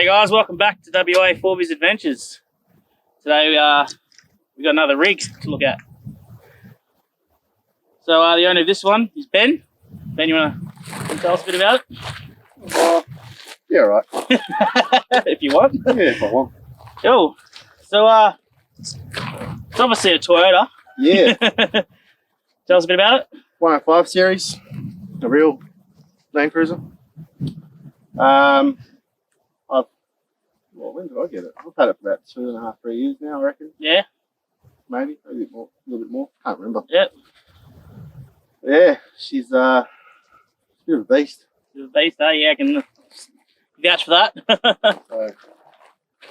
Hey guys, welcome back to WA 4B's Adventures. Today we got another rig to look at. So the owner of this one is Ben. Ben, you want to tell us a bit about it? Yeah, right. If you want. Yeah, if I want. Cool. So it's obviously a Toyota. Yeah. Tell us a bit about it. 105 series, a real Landcruiser. When did I get it? I've had it for about 2.5, 3 years now, I reckon. Yeah. Maybe a bit more, a little bit more. Can't remember. Yep. Yeah, she's a bit of a beast. Bit of a beast, eh? Yeah, I can vouch for that.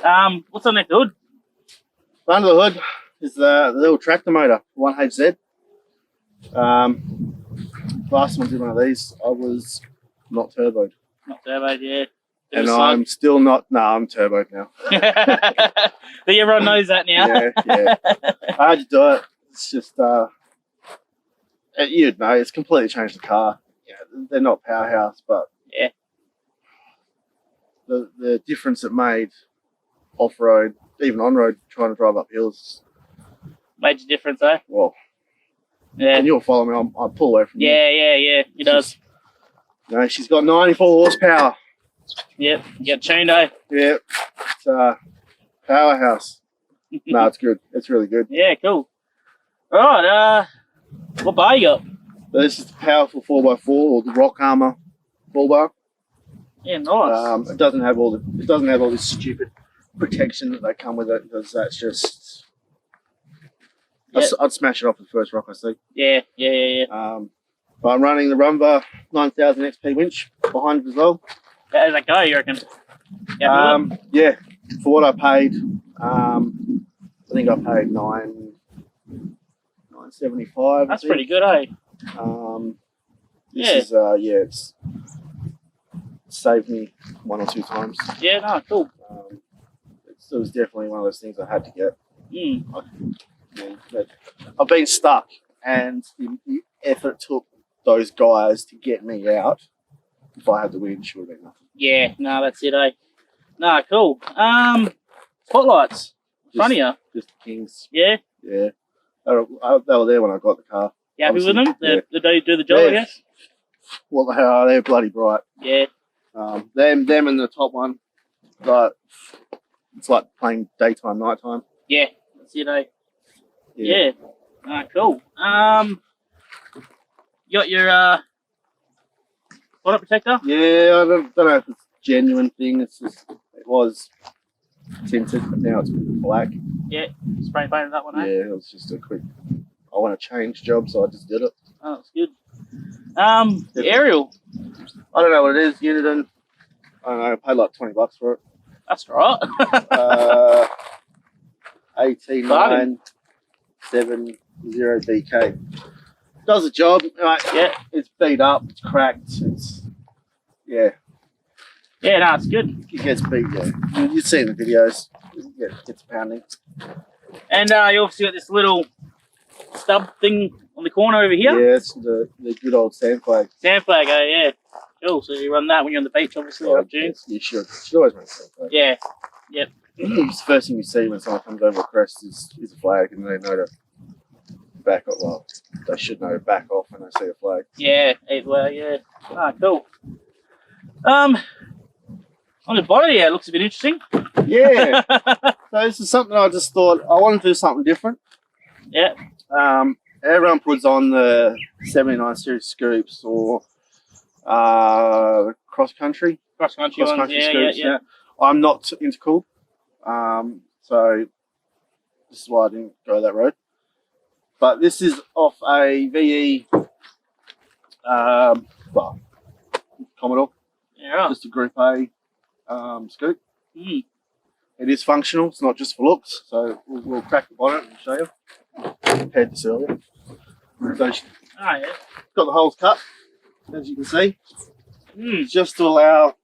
So, what's underneath the hood? under the hood is the little tractor motor, 1HZ. Last time I did one of these, I was not turboed. Not turboed, yeah. And I'm still not. No, I'm turboed now. But everyone knows that now. Yeah. I had to do it. It's just, you'd know, it's completely changed the car. Yeah, they're not powerhouse, but yeah, the difference it made off road, even on road, trying to drive up hills. Major difference, eh? Well, yeah. And you'll follow me. I'll pull away from you. Yeah. It does. No, she's got 94 horsepower. Yep. You got tuned, eh? Yeah, it's powerhouse. No, it's good. It's really good. Yeah, cool. All right. What bar you got? This is the powerful 4x4 or the rock armor bull bar. Yeah, nice. It doesn't have all this stupid protection that they come with it, because that's just. Yep. I'd smash it off the first rock I see. Yeah. But I'm running the Rumba 9000 XP winch behind it as well. How does that go, you reckon? Yeah, for what I paid, I think I paid $9.75. That's pretty good, eh? It's saved me 1 or 2 times. Yeah, no, cool. It was definitely one of those things I had to get. But I've been stuck, and the effort it took those guys to get me out. If I had the winch, it would have been nothing. yeah, no, that's it, eh? No, cool. Spotlights. Front of you. Just kings. Yeah. Yeah. They were there when I got the car. You happy with them? Yeah. They do the job, I guess? What the hell? They're bloody bright. Yeah. Them and the top one, but it's like playing daytime, nighttime. Yeah. That's it, eh? Yeah. Cool. You got your bonnet protector? Yeah, I don't know if it's a genuine thing. It was tinted, but now it's black. Yeah. Spray painted that one, eh? Yeah, it was just a quick. I want to change job, so I just did it. Oh, that's good. The aerial. I don't know what it is. Uniden. I don't know. I paid like $20 for it. That's right. 18970BK. Does the job. Yeah. It's beat up. It's cracked. Yeah. Yeah, no, it's good. It gets beat. Yeah. You've seen the videos. It gets pounding. And you obviously got this little stub thing on the corner over here. Yeah, it's the good old sand flag. Sand flag, yeah. Cool. So you run that when you're on the beach, obviously, or dunes. You should. You should always run a sand flag. Yeah. Yep. It's the first thing you see when someone comes over a crest is a flag, and they know to back off. Well, they should know to back off when they see a flag. Yeah, either way, yeah. Cool. On the body, yeah, it looks a bit interesting. Yeah. So this is something I just thought I want to do something different. Yeah. Everyone puts on the 79 series scoops or cross country ones, scoops. Yeah. I'm not into cool, so this is why I didn't go that road. But this is off a VE Commodore. Yeah, right. Just a Group A scoop. It is functional. It's not just for looks. So we'll crack the bonnet and show you. Compared this earlier. So she's got the holes cut, as you can see, just to allow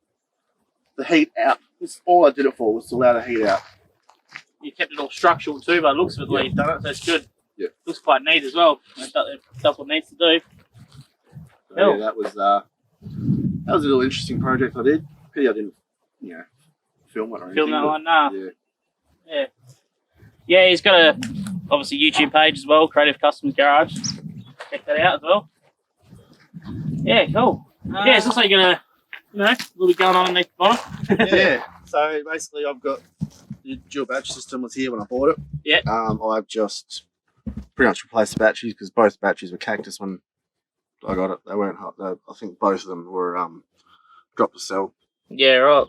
the heat out. That's all I did it for, was to allow the heat out. You kept it all structural too, by the looks of it, the way you've done it, so it's good. Yeah. Looks quite neat as well. That's what it needs to do. So, yeah, that was a little interesting project I did. Pity I didn't, film it or anything. Film that one, nah. Yeah. Yeah, he's got a obviously YouTube page as well, Creative Customs Garage. Check that out as well. Yeah, cool. Yeah, it looks like you're gonna, a little bit going on underneath the bottom. Yeah. So basically, I've got the dual battery system was here when I bought it. Yeah. I've just pretty much replaced the batteries because both batteries were cactus when I got it. They weren't hot. I think both of them were drop to cell. Yeah, right.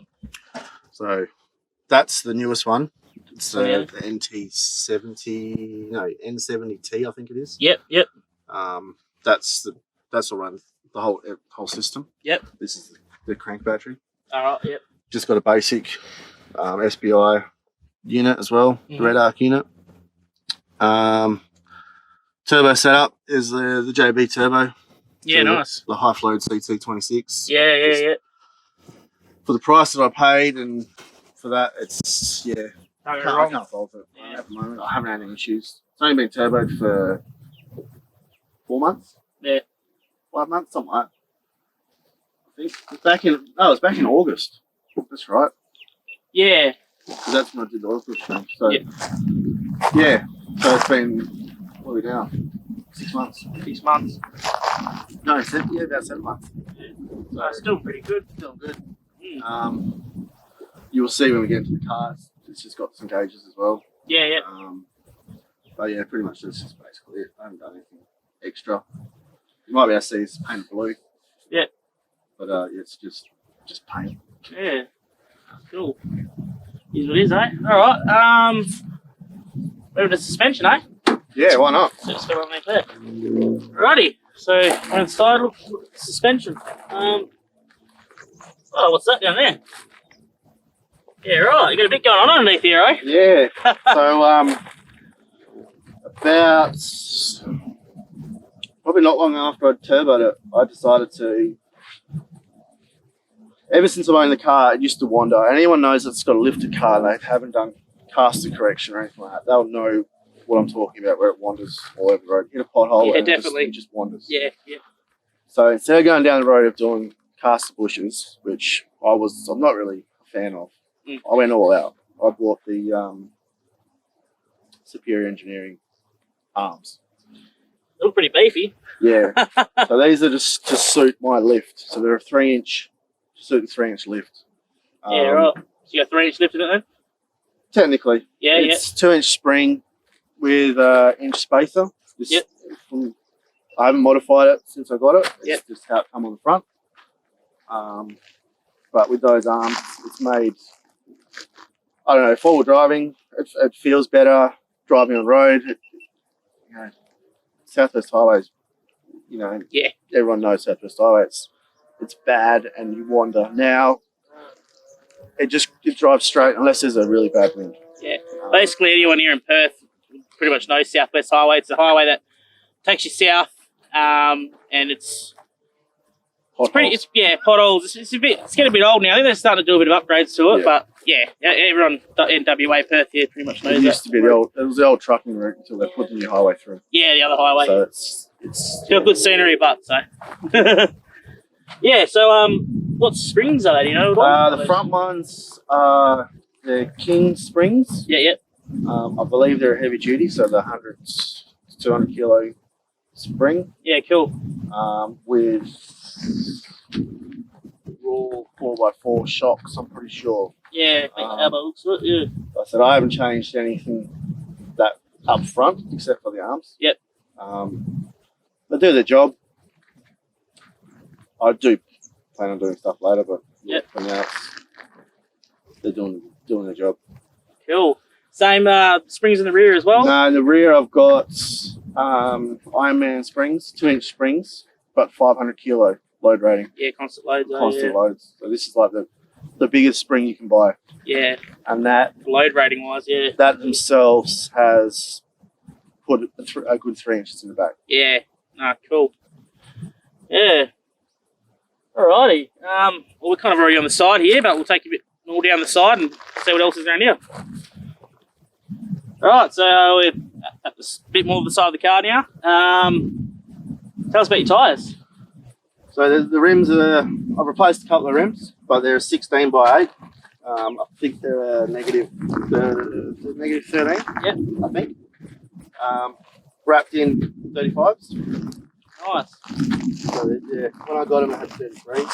So that's the newest one. It's the N70T, I think it is. Yep. That'll run the whole system. Yep. This is the crank battery. All right. Yep. Just got a basic SBI unit as well, the Red Arc unit. Turbo setup is the JB turbo. Yeah, nice. The high flow CT26. Yeah. For the price that I paid and for that, it's I can't fault it at the moment. I haven't had any issues. It's only been turboed for 4 months. Yeah. 5 months, something like that. I think it was back in August. That's right. Yeah. Because that's when I did the oil filter change. So yeah. So it's been, what are we now? 6 months. 6 months. No, about 7 months. Yeah. So still pretty good. Still good. You will see when we get into the cars. It's just got some gauges as well. Yeah. But yeah, pretty much this is basically it. I haven't done anything extra. You might be able to see it's painted blue. Yeah. But it's just paint. Yeah. Cool. Here's what it is, eh? Alright. Moving to suspension, eh? Yeah, why not? So just go underneath there. Alrighty. So on the side, look at the suspension. Oh, what's that down there? Yeah, right. You got a bit going on underneath here, eh? Yeah. So about probably not long after I'd turboed it, I decided to. Ever since I've owned the car, it used to wander. Anyone knows that's got a lifted car and they haven't done caster correction or anything like that, they'll know what I'm talking about, where it wanders all over the road. Hit a pothole and definitely. It just wanders. Yeah. So instead of going down the road of doing caster bushes, which I'm not really a fan of, I went all out. I bought the Superior Engineering arms. They look pretty beefy. Yeah. So these are just to suit my lift. So they're a 3-inch, suit the 3-inch lift. Yeah, right. So you got 3-inch lift in it then? Technically. Yeah, it's 2-inch spring with inch spacer. I haven't modified it since I got it. It's just how it come on the front. But with those arms, it's made, I don't know, forward driving, it feels better. Driving on the road, Southwest Highways, everyone knows Southwest Highway. It's bad and you wander. Now, it drives straight unless there's a really bad wind. Yeah. Basically, anyone here in Perth pretty much knows Southwest Highway. It's a highway that takes you south, and it's potholes. It's getting a bit old now. I think they're starting to do a bit of upgrades to it, but everyone in WA, Perth here pretty much knows it. Used to be it was the old trucking route until they put the new highway through. Yeah, the other highway. So it's still good scenery, but so. Yeah. So what springs are they? Do you know? The front ones are the King springs. Yeah. I believe they're heavy duty, so the 100 to 200 kilo spring. Yeah, cool. With raw 4x4 shocks, I'm pretty sure. Yeah, looks good. Yeah. I said I haven't changed anything that up front except for the arms. Yep. They do their job. I do plan on doing stuff later, but for now they're doing their job. Cool. Same springs in the rear as well? No, in the rear I've got Ironman springs, 2-inch springs, but 500 kilo load rating. Yeah, constant loads. Constant loads. So this is like the biggest spring you can buy. Yeah. And that load rating wise, that themselves has put a good 3 inches in the back. Yeah. Cool. Yeah. Alrighty. Well, we're kind of already on the side here, but we'll take a bit more down the side and see what else is around here. Alright, so we're at a bit more of the side of the car now. Tell us about your tyres. So the rims I've replaced a couple of rims, but they're 16 by 8. I think they're negative 13. Yep. I think. Wrapped in 35s. Nice. So yeah, when I got them, I had 33s.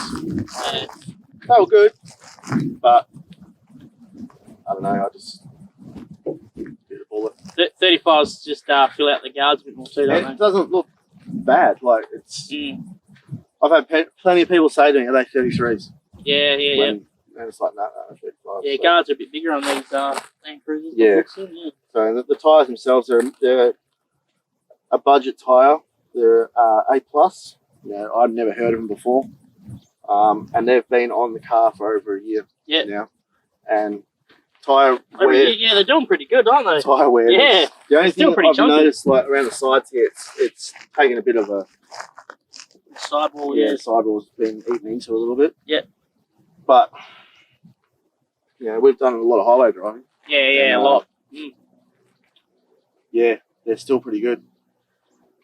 Yeah. They were good, but I don't know. I just did a bullet. 35s just fill out the guards a bit more too, don't It doesn't look bad. Like it's. they? I've had plenty of people say to me, "Are they 33s?" Yeah. And it's like, no, 35s. Yeah, so. guards are a bit bigger on these Landcruisers. Yeah. Yeah. So the tyres themselves they're a budget tyre. They're A plus. I'd never heard of them before, and they've been on the car for over a year now. And tyre wear, yeah, they're doing pretty good, aren't they? tyre wear. Yeah, the only still thing pretty I've chunky. noticed, like around the sides here, it's taking a bit of a Sidewall, sidewall's been eaten into a little bit. Yeah. But we've done a lot of highway driving. Yeah, a lot. Yeah, they're still pretty good.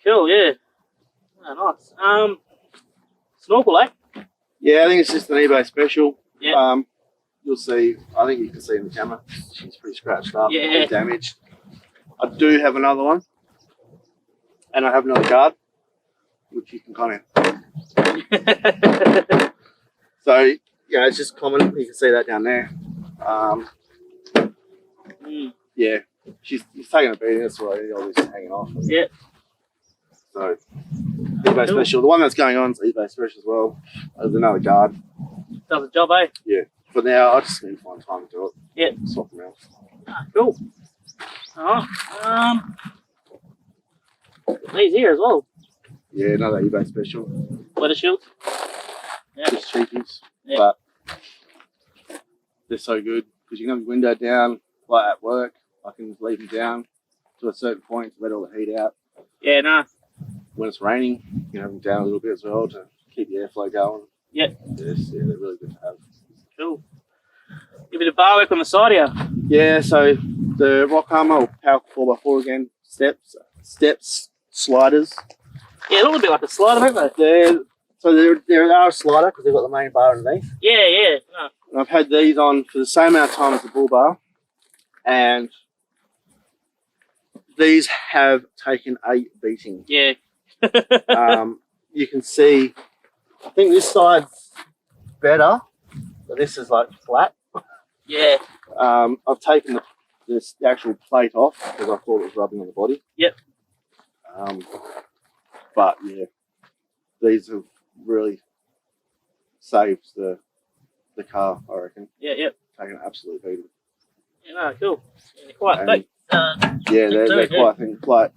Cool, yeah. Oh, nice. Snorkel, eh? Yeah, I think it's just an eBay special. Yeah. You'll see. I think you can see in the camera. She's pretty scratched up. Yeah. Damaged. I do have another one, and I have another guard, which you can kind of. So it's just common. You can see that down there. Yeah, she's taking a beating. That's why all this is hanging off. Yeah. So eBay special. The one that's going on is eBay special as well. There's another guard. Does the job, eh? Yeah. For now, I just need to find time to do it. Yeah. Swap them out. Cool. These here as well. Yeah, another eBay special. Weather shields. Yeah. Just cheapies. Yeah. But they're so good because you can have your window down, like at work. I can leave them down to a certain point to let all the heat out. Yeah, nah. When it's raining, you can have them down a little bit as well to keep the airflow going. Yep. Yes, yeah, they're really good to have. Cool. Give it a bar work on the side here. Yeah, so the rock armor or power 4x4 again, steps, sliders. Yeah, a little bit like a slider, don't they? They are a slider because they've got the main bar underneath. Yeah. No. And I've had these on for the same amount of time as the bull bar, and these have taken a beating. Yeah. You can see, I think this side's better, but this is like flat. Yeah. I've taken the actual plate off because I thought it was rubbing on the body. Yep. But yeah, these have really saved the car, I reckon. Yeah. Taking an absolute beating. Yeah, no, cool. Yeah, quite thick. Yeah, they're quite thin. Like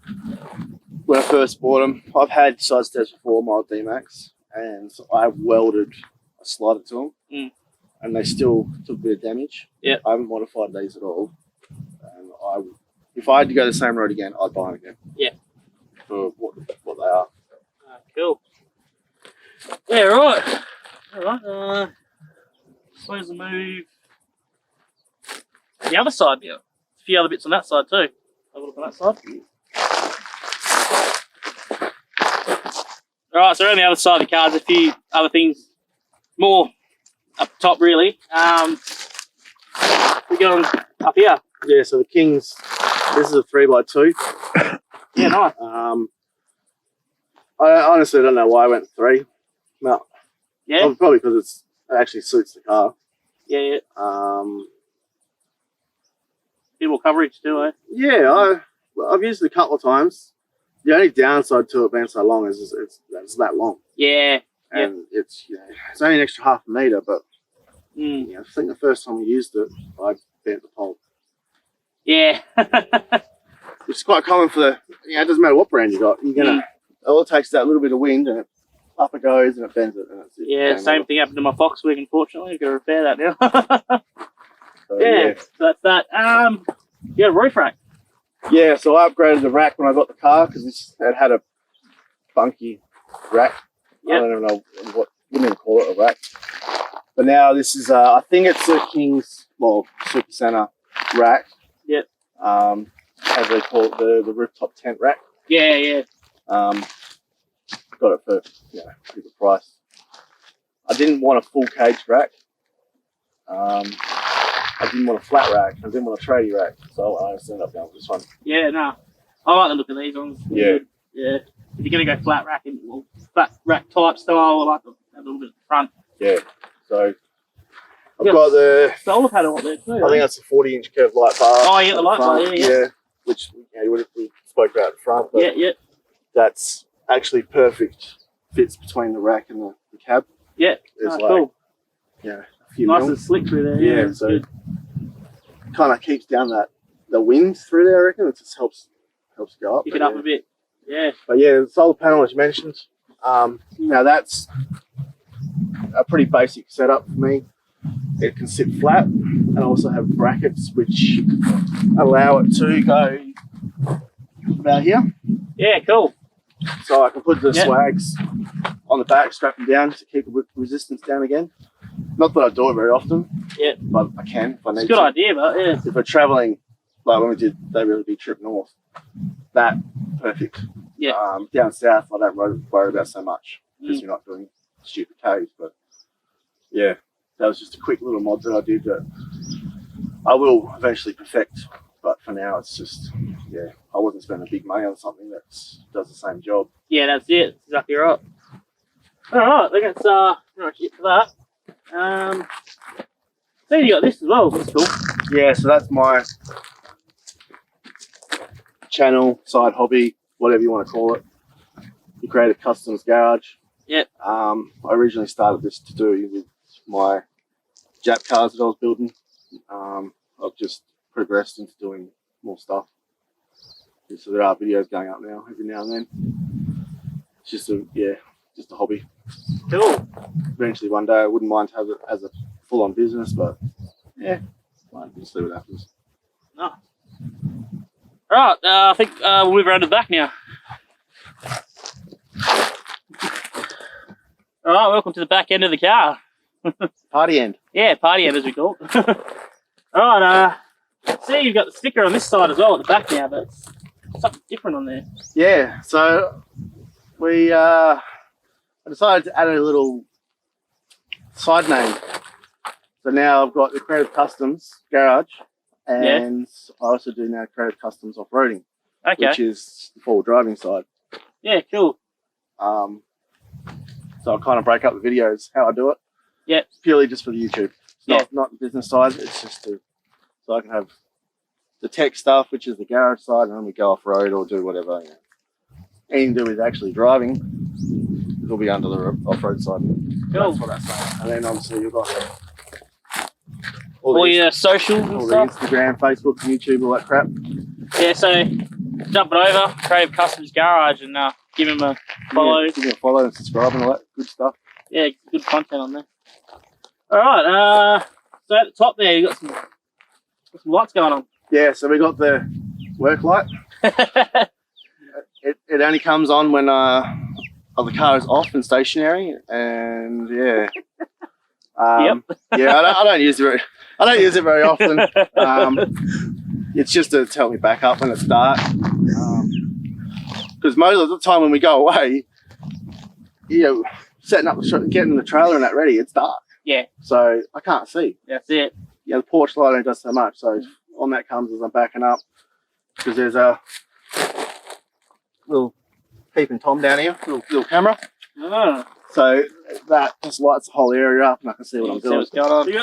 when I first bought them, I've had side steps before, mild D-Max, and I welded a slider to them, and they still took a bit of damage. Yeah, I haven't modified these at all, and if I had to go the same road again, I'd buy them again. Yeah, for what they are. Cool. Yeah, right. All right. Suppose we'll move the other side now. A few other bits on that side too. Have a look on that side. Alright, so around the other side of the car, there's a few other things more up top really. We go on up here. Yeah, so the Kings, this is a 3x2. Yeah, nice. I honestly don't know why I went 3. No. Yeah. Probably because it actually suits the car. Yeah. Bit more coverage too, eh? Yeah, I've used it a couple of times. The only downside to it being so long is it's that long. Yeah. And it's only an extra half a metre, but I think the first time we used it, I bent the pole. Yeah. Which is quite common for it doesn't matter what brand you got. You're gonna all it takes is that little bit of wind and up it goes and it bends it. And that's it. Yeah, same thing happened to my Foxwig, unfortunately. I've got to repair that now. So that's that. You got a roof rack. Yeah, so I upgraded the rack when I got the car because it had a funky rack. Yep. I don't even know wouldn't even call it a rack. But now this is I think it's a King's Super Center rack. Yep. As they call it, the rooftop tent rack. Yeah. Got it for a pretty good price. I didn't want a full cage rack. I didn't want a flat rack. I didn't want a tradie rack, so I just ended up going with this one. Yeah, no. I like the look of these ones. Yeah. Yeah. If you're going to go flat rack, well, flat rack type style, I like a little bit at the front. Yeah. So I've got the solar panel up there too. I think that's a 40-inch curved light bar. Oh, yeah, the light bar, yeah. Which we spoke about at the front. But yeah. That's actually perfect. Fits between the rack and the cab. Yeah. There's cool. A few nice mil. and slick through there. Yeah, so kind of keeps down the wind through there. I reckon it just helps go up. Pick it up a bit. Yeah. But yeah, the solar panel as you mentioned. Now that's a pretty basic setup for me. It can sit flat and also have brackets which allow it to go about here. Yeah, cool. So I can put the swags on the back, strap them down to keep the resistance down again. Not that I do it very often. Yeah. But I can if I need to. It's a good idea, but yeah. If we're travelling, like when we did They Really Big Trip North, that perfect. Yeah. Down south, I don't worry about so much because you're not doing stupid caves. But yeah, that was just a quick little mod that I did that I will eventually perfect. But for now, it's just, I wasn't spending big money on something that does the same job. Yeah, that's it. That's exactly right. All right, I think that's pretty much it for that. So you got this as well. That's cool. Yeah, so that's my channel, side hobby, whatever you want to call it. The Creative Customs Garage. Yep. I originally started this to do with my Jap cars that I was building. I've just progressed into doing more stuff. So there are videos going up now, every now and then. It's just a hobby. Cool. Eventually one day I wouldn't mind to have it as a full-on business, but we'll see what happens. Nice. Alright, I think we'll move around to the back now. Alright, welcome to the back end of the car. Party end. Yeah, party end as we call it. Alright, see you've got the sticker on this side as well at the back now, but it's something different on there. Yeah, so I decided to add a little side name. So now I've got the Creative Customs Garage, and I also do now Creative Customs Off-Roading, which is the forward driving side. Yeah, cool. So I kind of break up the videos, how I do it. Yeah. Purely just for the YouTube. It's not the business side, it's just so I can have the tech stuff, which is the garage side, and then we go off-road or do whatever. Anything to do with actually driving, it'll be under the off-road side. Cool. That's what that's saying. And then obviously you've got all your socials and all stuff. the Instagram, Facebook, YouTube, all that crap. Yeah, so jump it over, Creative Customs Garage, and give him a follow. Give him a follow and subscribe and all that good stuff. Yeah, good content on there. Alright, so at the top there you got some lights going on. Yeah, so we got the work light. It only comes on when the car is off and stationary, and Yep. I don't use it very often. It's just to help me back up when it's dark. Because most of the time when we go away, setting up getting the trailer and that ready, it's dark. Yeah. So I can't see. That's it. Yeah, the porch light only does so much. So on that comes as I'm backing up, because there's a little peeping Tom down here, little camera. Oh. So that just lights the whole area up, and I can see what I'm doing. What's going on. It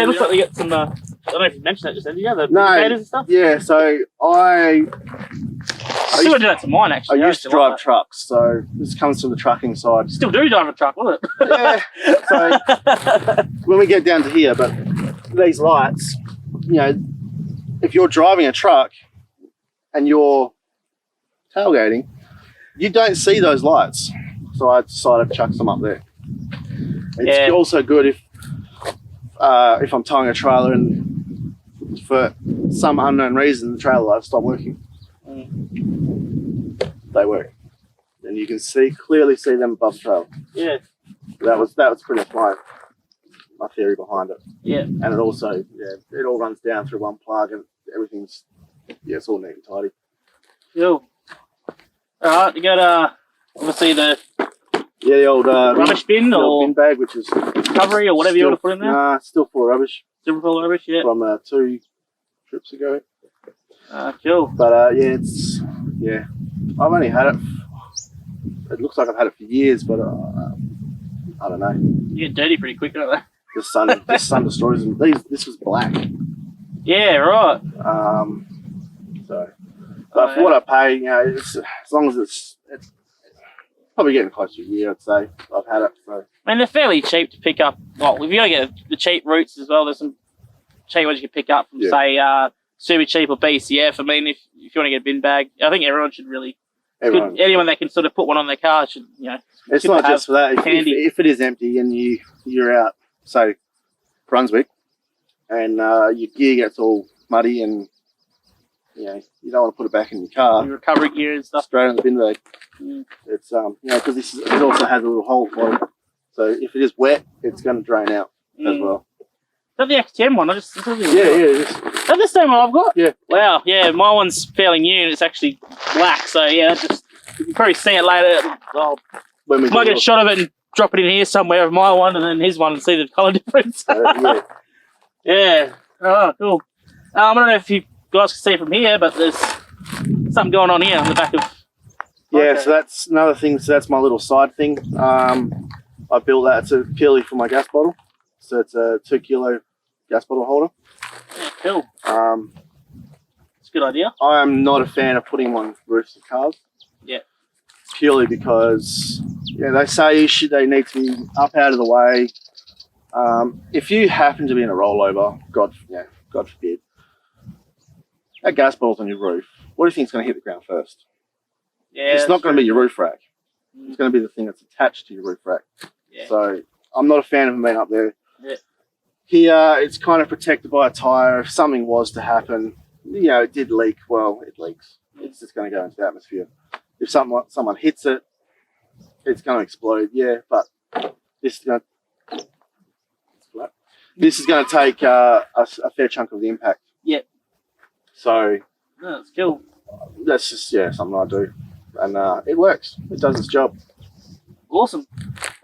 looks like we got some. I don't know if you mentioned that just then. The indicators and stuff. Yeah. So I still do that to mine actually. I used to drive trucks, so this comes from the trucking side. Still do drive a truck, will it? Yeah. So when we get down to here, but these lights, if you're driving a truck and you're tailgating, you don't see those lights. So I decided to chuck some up there. It's also good if I'm towing a trailer and for some unknown reason the trailer lights stop working. They work, and you can clearly see them above the trailer. Yeah. That was pretty much my theory behind it. Yeah. And it also it all runs down through one plug, and everything's it's all neat and tidy. Cool. All right, you got obviously the old rubbish bin or bin bag, which is recovery or whatever you want to put in there. Nah, still full of rubbish. Silver foil rubbish, yeah. From 2 trips ago. Cool. But yeah, I've only had it. It looks like I've had it for years, but I don't know. You get dirty pretty quick, don't they? The sun destroys them. This was black. Yeah, right. But for what I pay, as long as it's probably getting close to a year, I'd say I've had it. So. I mean, they're fairly cheap to pick up. Well, if you gotta get the cheap roots as well, there's some cheap ones you can pick up from, say, Super Cheap or BCF. I mean, if you want to get a bin bag, I think everyone should really. Anyone that can sort of put one on their car should, It's not just for that. If it is empty and you're out, say, Brunswick, and your gear gets all muddy and you don't want to put it back in your car. Your recovery gear and stuff. Straight in the bin bag. It's because it also has a little hole for it. So if it is wet, it's going to drain out as well. Is that the XTM one? Yeah. Is that the same one I've got? Yeah. Wow. Yeah, my one's fairly new and it's actually black. So yeah, you can probably see it later. Might get a shot of it and drop it in here somewhere of my one and then his one and see the colour difference. Yeah. Oh, cool. I don't know if you guys can see from here, but there's something going on here on the back of. Yeah, so that's another thing. So that's my little side thing. I built that purely for my gas bottle. So it's a 2 kilo gas bottle holder. Yeah, cool. It's a good idea. I am not a fan of putting them on roofs of cars. Yeah. Purely because they say they need to be up out of the way. If you happen to be in a rollover, God forbid, that gas bottle's on your roof. What do you think is going to hit the ground first? Yeah, it's not going to be your roof rack. It's going to be the thing that's attached to your roof rack. Yeah. So I'm not a fan of them being up there. Yeah. Here, it's kind of protected by a tyre. If something was to happen, it did leak. Well, it leaks. It's just going to go into the atmosphere. If someone hits it, it's going to explode. Yeah, but this is going to take a fair chunk of the impact. Yeah. So that's cool. That's just something I do, and it works. It does its job. Awesome.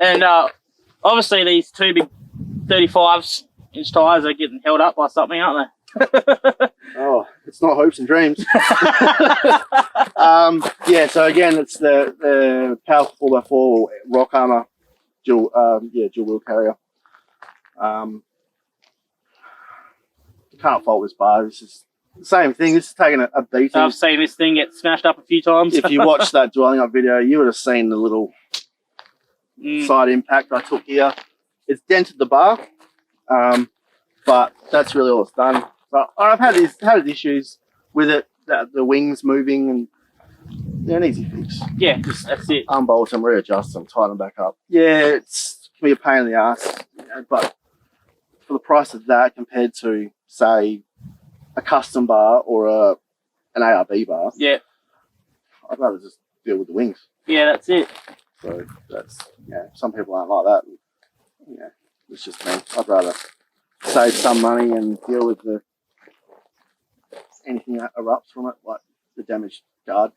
And obviously these two big 35-inch tyres are getting held up by something, aren't they? Oh, it's not hopes and dreams. So again, it's the powerful 4x4 rock armor dual wheel carrier. You can't fault this bar. This is the same thing. This is taking a beating. I've seen this thing get smashed up a few times. If you watched that dwelling up video, you would have seen the little side impact I took here. It's dented the bar, but that's really all it's done. So I've had issues with it, the wings moving, and they're an easy fix. Yeah, that's it. Unbolt them, readjust them, tighten them back up. Yeah, it can be a pain in the ass, but for the price of that compared to, say, a custom bar or an ARB bar, I'd rather just deal with the wings. Yeah, that's it. So that's some people aren't like that. It's just me. I'd rather save some money and deal with anything that erupts from it, like the damaged guard.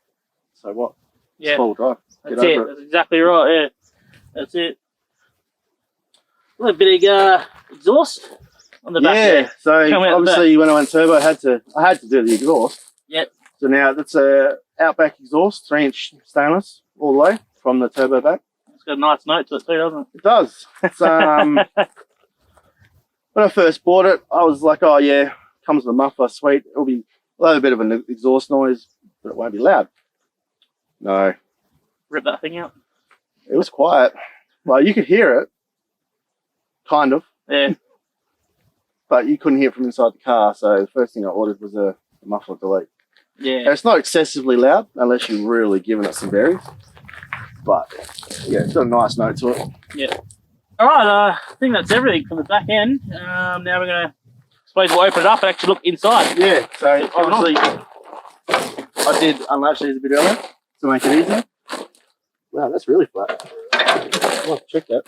So what? Yeah, full drive. That's it. That's exactly right. Yeah, that's it. A little bit of exhaust on the back there. So obviously when I went turbo, I had to do the exhaust. Yep. So now that's a Outback exhaust, 3-inch stainless all the way from the turbo back. It's got a nice note to it too, doesn't it? It does. It's, when I first bought it, I was like, oh yeah, comes with a muffler, sweet. It'll have a bit of an exhaust noise, but it won't be loud. No. Rip that thing out. It was quiet. Well, you could hear it, kind of. Yeah. But you couldn't hear it from inside the car, so the first thing I ordered was a muffler delete. Yeah. And it's not excessively loud unless you're really giving it some berries. But yeah, it's got a nice note to it. Yeah. All right, I think that's everything from the back end. Now we're going to, suppose we'll open it up and actually look inside. Yeah, so obviously I did unlatch these a bit earlier to make it easier. Wow, that's really flat. I'll have to check that.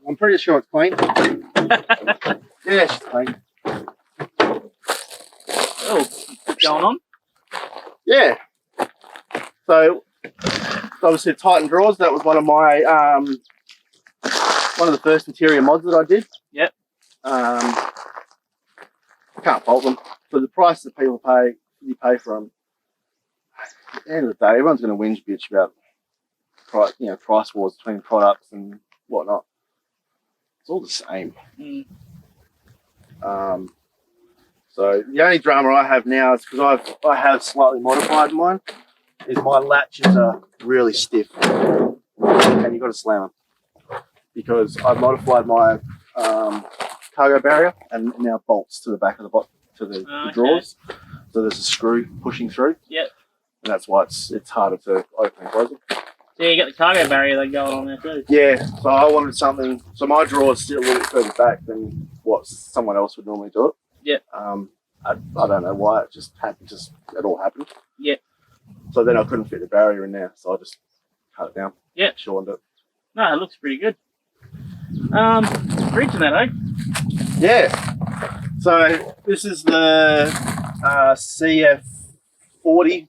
I'm pretty sure it's clean. Yeah, it's clean. Oh, what's going on? Yeah. So obviously Titan drawers, that was one of my one of the first interior mods that I did. Yep. Can't fault them for the price that you pay for them. At the end of the day, everyone's going to whinge bitch about price wars between products and whatnot. It's all the same. So the only drama I have now is because I have slightly modified mine. Is my latches are really stiff, and you've got to slam them because I modified my cargo barrier and now bolts to the back of the drawers. So there's a screw pushing through. Yep. And that's why it's harder to open and close it. So you got the cargo barrier then going on there too. Yeah. So I wanted something. So my drawer's still a little bit further back than what someone else would normally do it. Yep. I don't know why it just happened. It all happened. Yep. So then I couldn't fit the barrier in there, so I just cut it down. Yep. Shortened it. No, it looks pretty good. Fridge in that, eh? Yeah. So this is the CF40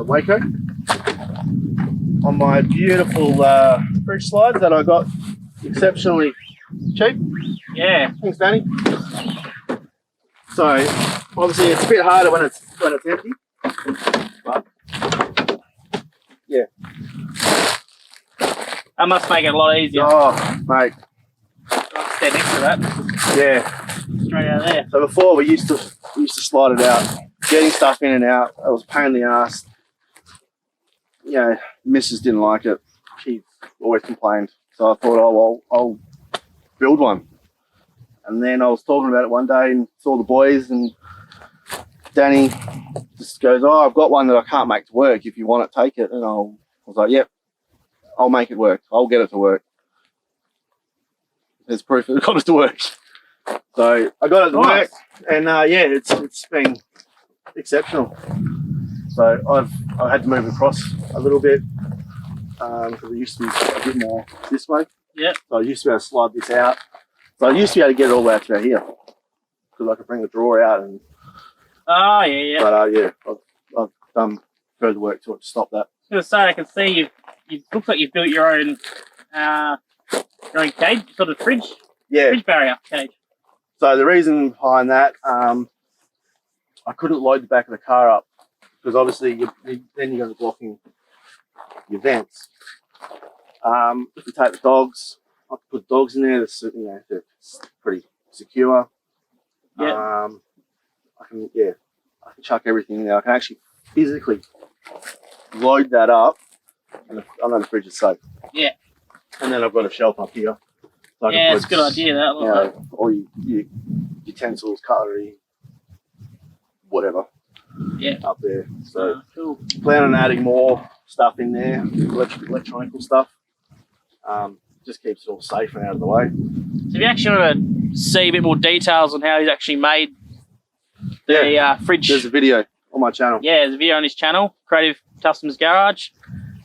Waco on my beautiful fridge slides that I got exceptionally cheap. Yeah. Thanks, Danny. So obviously it's a bit harder when it's empty, but yeah. That must make it a lot easier. Oh, mate. Stand next to that. Yeah. Straight out of there. So before we used to slide it out, getting stuff in and out. It was a pain in the ass. You know, Mrs. didn't like it. She always complained. So I thought, oh well, I'll build one. And then I was talking about it one day and saw the boys, and Danny just goes, oh, I've got one that I can't make to work. If you want it, take it. And I was like, yep, I'll make it work. I'll get it to work. There's proof that it got it to work. So I got it to work, and yeah, it's been exceptional. So I've had to move across a little bit because it used to be a bit more this way. Yeah. So I used to be able to slide this out. So I used to be able to get it all the way out to about here because I could bring the drawer out and. Oh yeah. But yeah, I've done further work to it to stop that. I was gonna say, I can see you looks like you've built your own cage, sort of fridge barrier cage. So the reason behind that, I couldn't load the back of the car up because obviously then you're going to be blocking your vents. If you take the dogs, I can put dogs in there. It's pretty secure. Yeah. I can chuck everything in there. I can actually physically load that up, and I know the fridge is safe. Yeah. And then I've got a shelf up here. So yeah, it's a good idea. That all your utensils, cutlery, whatever. Yeah. Up there. So cool. Plan on adding more stuff in there, electronical stuff. Just keeps it all safe and out of the way. So if you actually want to see a bit more details on how he's actually made the fridge. There's a video on my channel. Yeah, there's a video on his channel, Creative Customs Garage.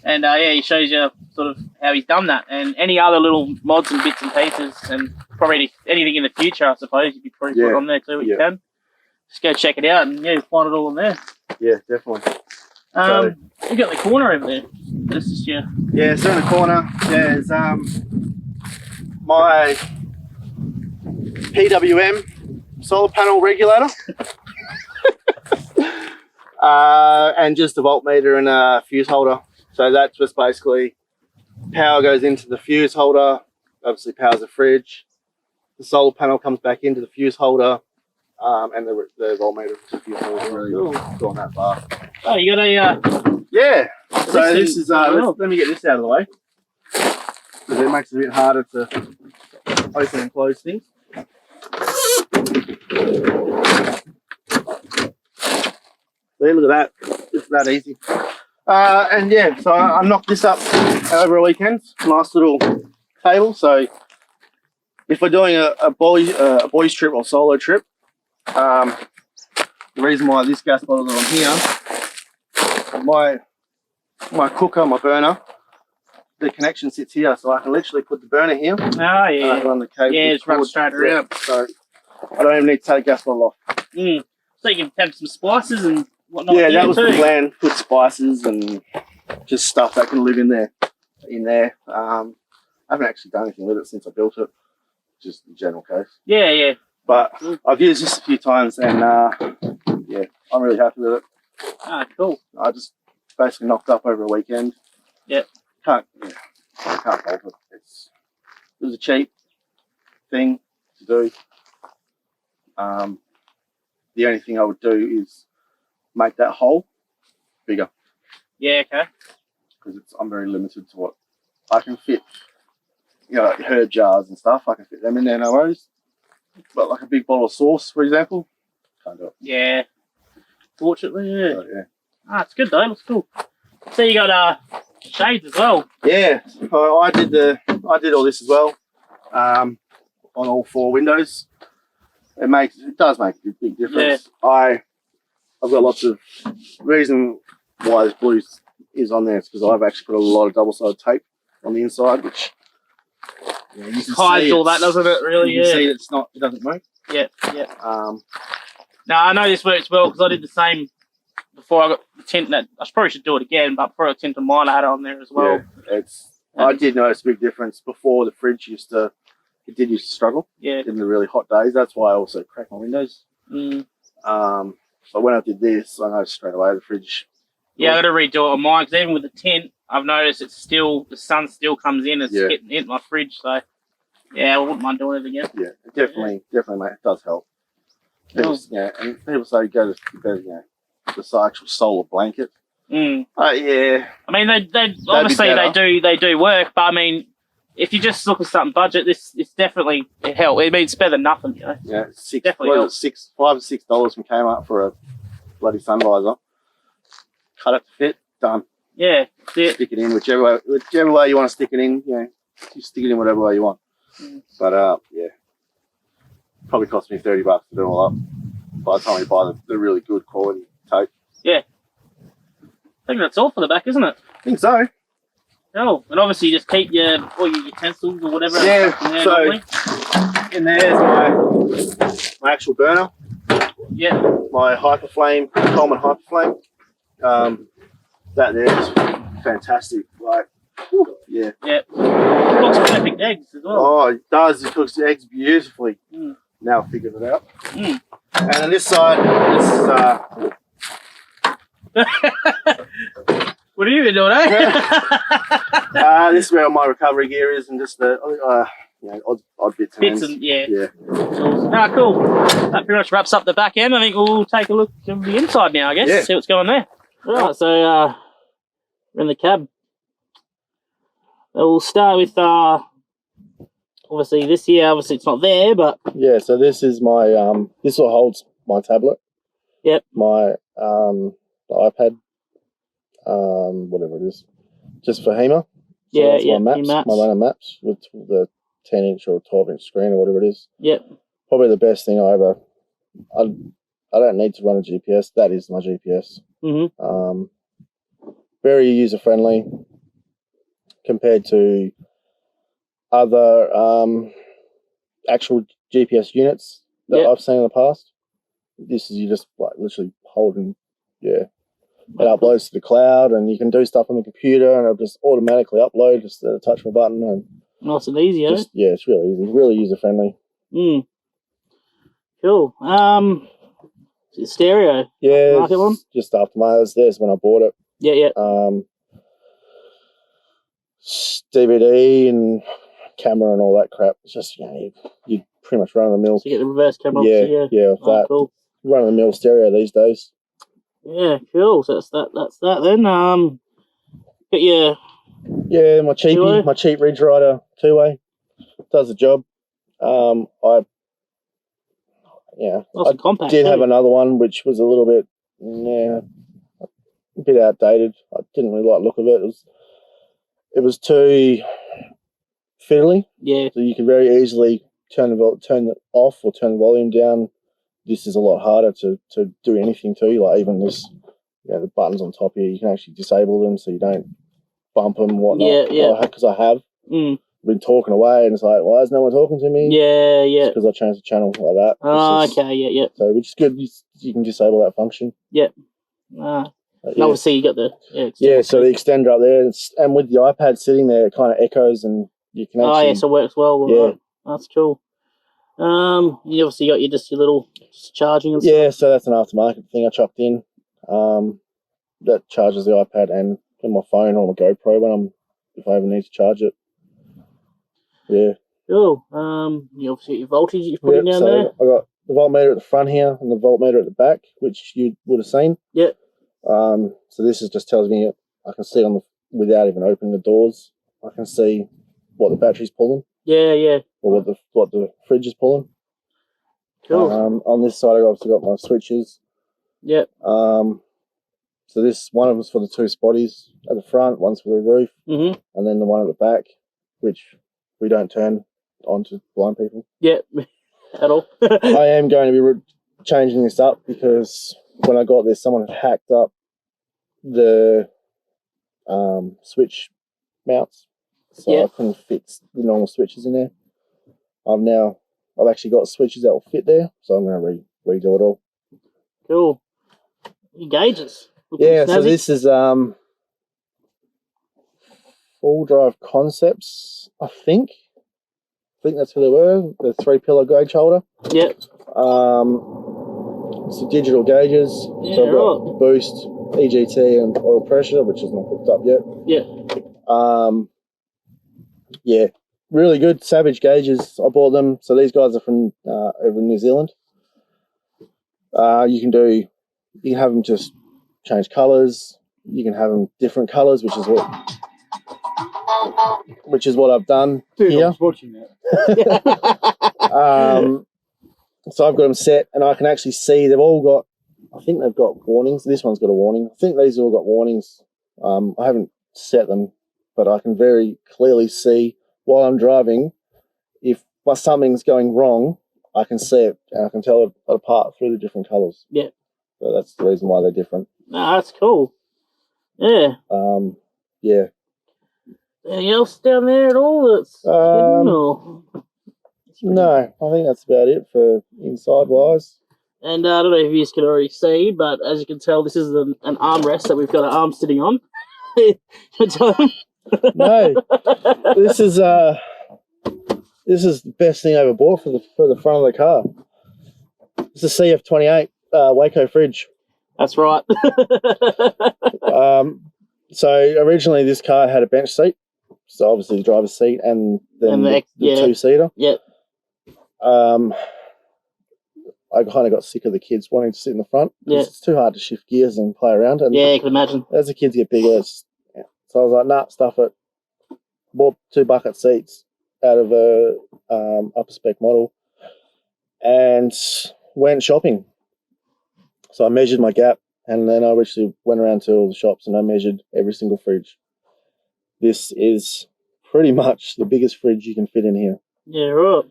And yeah, he shows you sort of how he's done that. And any other little mods and bits and pieces, and probably anything in the future, I suppose, you could probably put on there too if you can. Just go check it out and yeah, you'll find it all on there. Yeah, definitely. You got the corner over there. This is your... Yeah, so in the corner there's my PWM solar panel regulator. And just a voltmeter and a fuse holder. So that's just basically power goes into the fuse holder, obviously powers the fridge. The solar panel comes back into the fuse holder, and the voltmeter to the fuse holder. Really gone that far. Oh, you got a... Yeah. So this is, let me get this out of the way. Because it makes it a bit harder to open and close things. See, look at that. It's that easy. And yeah, so I knocked this up over a weekend. Nice little table. So if we're doing a boys trip or solo trip, the reason why this gas bottle is on here, my cooker, my burner, the connection sits here, so I can literally put the burner here. Oh yeah. Run the cable. Yeah, just run straight around. So I don't even need to take the gas bottle off. Mm. So you can have some spices and whatnot. Yeah, that was the plan. Put spices and just stuff that can live in there. in there. I haven't actually done anything with it since I built it, just the general case. Yeah, yeah. But I've used this a few times, and yeah, I'm really happy with it. Ah, cool. I just basically knocked up over a weekend. Yep. I can't fault it. It was a cheap thing to do. The only thing I would do is make that hole bigger. Yeah, okay. Because I'm very limited to what I can fit. You know, like herb jars and stuff, I can fit them in there, no worries. But like a big bottle of sauce, for example, can't do it. Yeah. Fortunately, yeah. So, yeah. Ah, it's good though. Looks cool. So you got shades as well. Yeah, I did all this as well. On all 4 windows. It does make a big difference. Yeah. I've got lots of reason why this blue is on there. It's because I've actually put a lot of double-sided tape on the inside, which you can hides all that, doesn't it? Really, you can see it doesn't move. Yeah, yeah. Now I know this works well because I did the same before I got the tint. That I probably should do it again, but before I got tint on mine, I had it on there as well. Yeah, I did notice a big difference before. The fridge used to struggle. Yeah. In the really hot days. That's why I also crack my windows. So when I did this, I noticed straight away the fridge. Yeah, I got to redo it on mine because even with the tint, I've noticed the sun still comes in and it's hitting my fridge. So yeah, I wouldn't mind doing it again. Yeah, definitely, mate. It does help. People, and people say go to the actual solar blanket. Yeah. I mean, they obviously they do work, but I mean, if you just look at something budget, it's definitely it helps. I mean, it's better than nothing, you know. Yeah, $5 or $6 from Kmart for a bloody sun visor. Cut it to fit, done. Yeah, stick it in whichever way you want to stick it in. You know, you stick it in whatever way you want. But yeah, probably cost me $30 to do it all up. By the time you buy the really good quality tape. Yeah. I think that's all for the back, isn't it? I think so. Oh, and obviously you just keep all your utensils or whatever. Yeah, so in there's my actual burner. Yeah. My Hyperflame, Coleman Hyperflame. That there is fantastic. Like, yeah. Yeah. It cooks perfect eggs as well. Oh, it does. It cooks the eggs beautifully. Now I've figured it out. And on this side, this is... What are you even doing, eh? This is where all my recovery gear is, and just the odd bits and ends. Yeah. Cool. That pretty much wraps up the back end. I think we'll take a look at the inside now, I guess. Yeah. See what's going there. Right, so we're in the cab. We'll start with obviously this here. Obviously it's not there, but yeah. So this is my this is what holds my tablet. Yep. My iPad. Whatever it is, just for HEMA. So my maps, my runner maps with the 10-inch or 12-inch screen or whatever it is. Yep. Probably the best thing I don't need to run a GPS. That is my GPS. Very user friendly compared to other actual GPS units that I've seen in the past. This is you just like literally holding, It uploads to the cloud, and you can do stuff on the computer, and it'll just automatically upload just at a touch of a button. And nice and easy, eh? Yeah, it's really easy, really user friendly. Cool. Is it stereo? Yeah, market one? Just aftermarket. There's when I bought it. Yeah. DVD and camera and all that crap. It's just you pretty much run of the mill. So you get the reverse camera. Yeah. That cool. Run of the mill stereo these days. Yeah, cool. So that's that then. Got your my cheapie, my cheap Ridge Rider 2-way does the job. I did have another one which was a little bit a bit outdated. I didn't really like the look of it. It was too fiddly. Yeah. So you can very easily turn it off or turn the volume down. This is a lot harder to do anything to. Like even this, the buttons on top here, you can actually disable them so you don't bump them and whatnot. Yeah. Because I have been talking away, and it's like, why is no one talking to me? Yeah. It's because I changed the channel like that. Oh, okay. Yeah. So which is good. You can disable that function. Yeah. And obviously you got the so the extender up there, and with the iPad sitting there, it kind of echoes, and you can actually. Oh yeah, so it works well. Yeah, that's cool. You obviously got your little charging and stuff. Yeah, so that's an aftermarket thing I chucked in. That charges the iPad and my phone or my GoPro if I ever need to charge it. Yeah. Cool. You obviously got your voltage you're putting down there. I got the voltmeter at the front here and the voltmeter at the back, which you would have seen. Yep. So this just tells me I can see without even opening the doors. I can see what the battery's pulling. Yeah. Or what the fridge is pulling. Cool. On this side, I've obviously got my switches. Yep. So one of them's for the two spotties at the front, one's for the roof, and then the one at the back, which we don't turn on to blind people. Yep. At all. I am going to be changing this up because when I got this, someone had hacked up the switch mounts, so I couldn't fit the normal switches in there. I've actually got switches that will fit there, so I'm going to redo it all. Cool. Your gauges. Yeah, so this is All Drive Concepts, I think. That's who they were, the 3-pillar gauge holder. Yep. It's the digital gauges. Yeah, so I've got boost, EGT, and oil pressure, which is not hooked up yet. Yeah. Really good Savage gauges. I bought them. So these guys are from over in New Zealand. You can have them just change colours. You can have them different colours, which is what I've done here. I was watching that. So I've got them set, and I can actually see they've all got. I think they've got warnings. This one's got a warning. I think these all got warnings. I haven't set them, but I can very clearly see while I'm driving if something's going wrong. I can see it, and I can tell it apart through the different colours. Yeah. So that's the reason why they're different. No, that's cool. Yeah. Yeah. Anything else down there at all that's hidden, or? No, I think that's about it for inside wise. And I don't know if you guys can already see, but as you can tell, this is an armrest that we've got an arm sitting on. No, this is the best thing I ever bought for the front of the car. It's a CF28 Waco fridge. That's right. So originally this car had a bench seat, so obviously the driver's seat and then the two-seater. Yep. I kind of got sick of the kids wanting to sit in the front. Yeah. It's too hard to shift gears and play around. And yeah, you can imagine. As the kids get bigger, so I was like, nah, stuff it. Bought 2 bucket seats out of a upper spec model and went shopping. So I measured my gap, and then I actually went around to all the shops and I measured every single fridge. This is pretty much the biggest fridge you can fit in here. Yeah, right.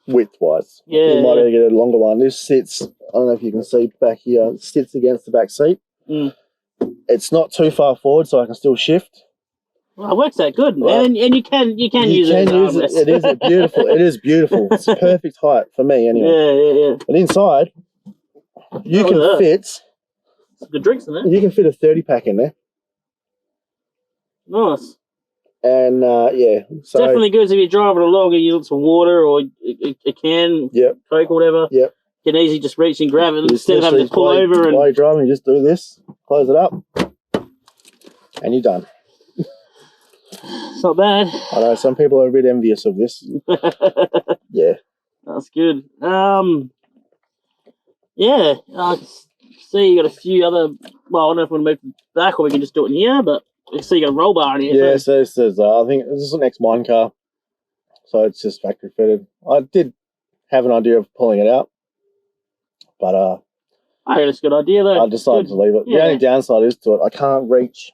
Width-wise. Yeah. You might even get a longer one. This sits, I don't know if you can see back here, it sits against the back seat. It's not too far forward, so I can still shift. Well, it works out good, man. And you can use it. It is beautiful. It is beautiful. It's perfect height for me, anyway. Yeah. And inside, you can fit. Some good drinks in there. You can fit a 30-pack in there. Nice. And so definitely good if you're driving along and you want some water or a can, Coke or whatever. Yep. You can easily just reach and grab it instead of having to pull over. While you're driving, you just do this, close it up, and you're done. It's not bad. I know some people are a bit envious of this. Yeah. That's good. Yeah, I see you got a few other. Well, I don't know if we want to move back or we can just do it in here, but I see you got a roll bar in here. Yeah, so this is, I think this is an ex-mine car, so it's just factory fitted. I did have an idea of pulling it out, but I think it's a good idea though. I decided to leave it. Yeah. The only downside is to it, I can't reach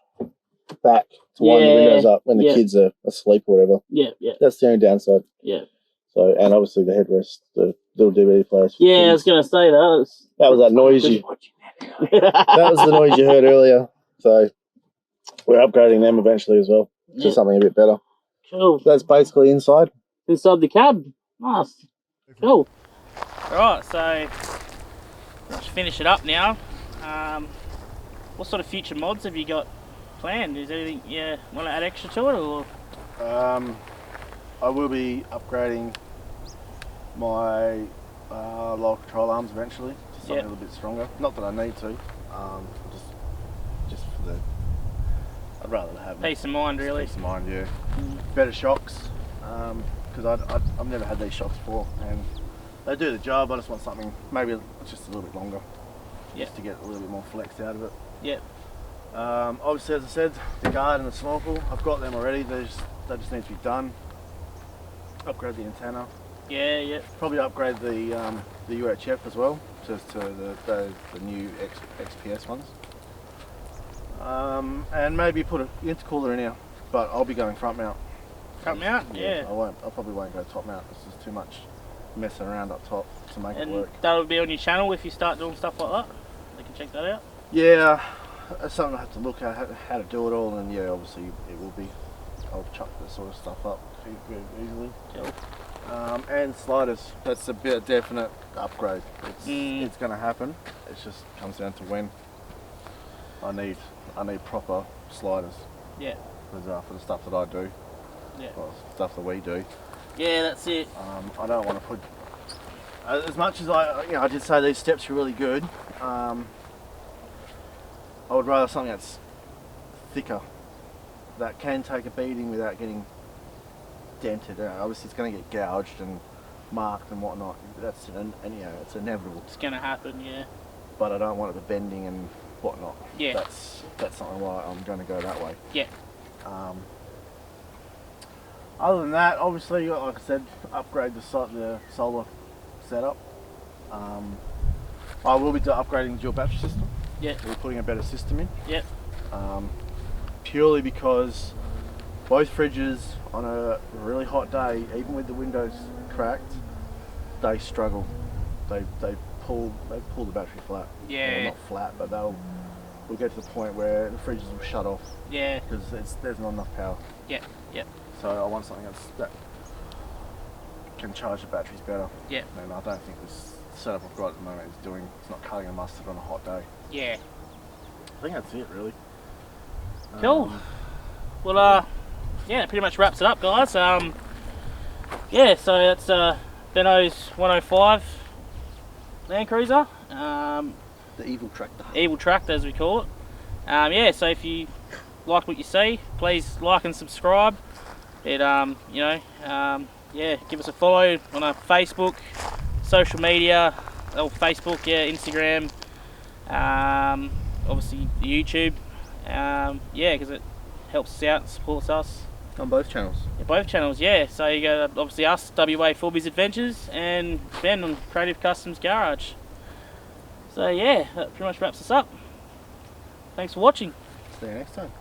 back to wind the windows up when the kids are asleep or whatever. Yeah. That's the only downside. Yeah. So, and obviously the headrest, the little DVD players. Yeah, I was going to say that. That was that noise that was the noise you heard earlier. So we're upgrading them eventually as well to something a bit better. Cool. So that's basically inside. Inside the cab. Nice. Cool. Right, so let's finish it up now. what sort of future mods have you got planned? Is there anything you want to add extra to it, or? I will be upgrading my lower control arms eventually to something a little bit stronger. Not that I need to, just for the. I'd rather have peace of mind, really. Peace of mind, yeah. Better shocks, because I've never had these shocks before, and they do the job. I just want something maybe just a little bit longer, just to get a little bit more flex out of it. Yep. Obviously, as I said, the guard and the snorkel, I've got them already. They just need to be done. Upgrade the antenna. Yeah, yeah. Probably upgrade the UHF as well, just to the new XPS ones. And maybe put an intercooler in here, but I'll be going front mount. Front mount? Yeah. I probably won't go top mount. It's just too much messing around up top to make it work. That'll be on your channel if you start doing stuff like that. They can check that out. Yeah, it's something I have to look at how to do it all, and yeah, obviously it will be. I'll chuck this sort of stuff up very easily. Cool. And sliders. That's a bit definite upgrade. It's going to happen. It just comes down to when. I need proper sliders. Yeah. For the stuff that I do. Yeah. Well, stuff that we do. Yeah, that's it. I don't want to put. As much as I did say these steps are really good. I would rather something that's thicker, that can take a beating without getting dented. Obviously, it's going to get gouged and marked and whatnot. That's it's inevitable. It's going to happen, yeah. But I don't want it bending and whatnot. Yeah. That's something why I'm going to go that way. Yeah. Other than that, obviously, like I said, upgrade the solar setup. I will be upgrading the dual battery system. Yeah. We're putting a better system in. Yeah. Purely because both fridges on a really hot day, even with the windows cracked, they struggle. They pull the battery flat. Yeah. Well, not flat, but we'll get to the point where the fridges will shut off. Yeah. Because there's not enough power. Yeah. Yeah. So I want something that can charge the batteries better. Yeah. And I don't think this setup I've got at the moment it's not cutting a mustard on a hot day. Yeah. I think that's it, really. Cool. Well, yeah, pretty much wraps it up, guys. Yeah, so that's Benno's 105 Landcruiser. The evil tractor. Evil tractor, as we call it. Yeah, so if you like what you see, please like and subscribe. Yeah, give us a follow on our Facebook, social media, Facebook, yeah, Instagram, obviously YouTube. Yeah, because it helps us out and supports us. On both channels? Yeah, both channels, yeah. So you got obviously us, WA Fullbiz Adventures, and Ben on Creative Customs Garage. So yeah, that pretty much wraps us up. Thanks for watching. See you next time.